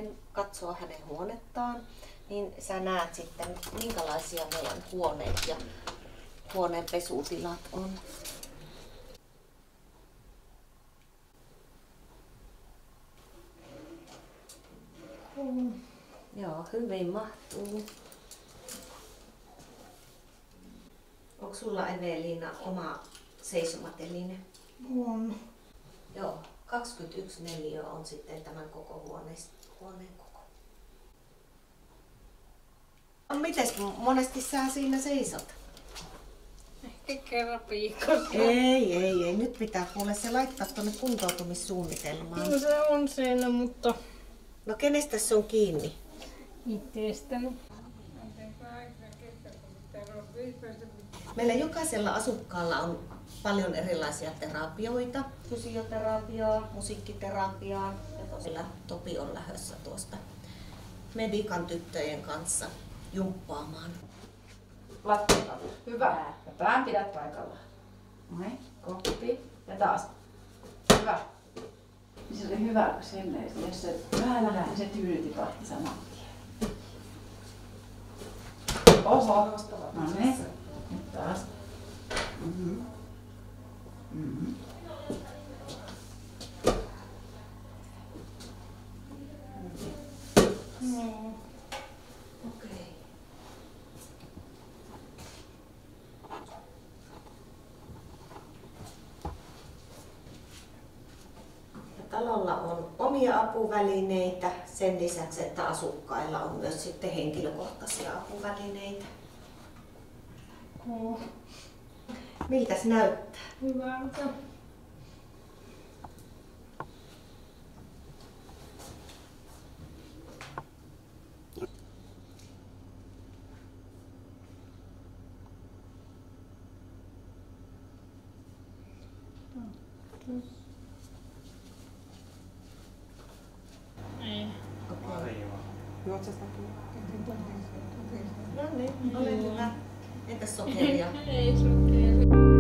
menen katsoa hänen huonettaan, niin sä näet sitten, minkälaisia meidän huoneet ja huoneen pesutilat on. Joo, hyvin mahtuu. Onko sulla, Evelina, oma seisomateline? On. Joo, 21 neliöä on sitten tämän koko huoneen koko. No, mites monesti sä siinä seisot? Ehkä kerran viikossa. Ei. Nyt pitää kuule se laittaa tuonne kuntoutumissuunnitelmaan. No se on siellä, mutta No kenestä se on kiinni? itsestäni. Meillä jokaisella asukkaalla on paljon erilaisia terapioita. Fysioterapiaa, musiikkiterapiaa ja tosiaan Topi on lähdössä tuosta Medikan tyttöjen kanssa jumppaamaan. Lattialla. Hyvä. Ja pään pidät paikallaan. Noin, koppi ja taas. Hyvä. Niin se oli hyvä, kun semmoinen, jos se vähän lähti, se tyyli tipahti saman tien. Oho. No niin. Nyt taas. Okei. Talolla on omia apuvälineitä sen lisäksi, että asukkailla on myös sitten henkilökohtaisia apuvälineitä. Miltäs näyttää? Hyvältä. Ei. No niin, ole hyvä. Entäs sokeria? Ei sokeri.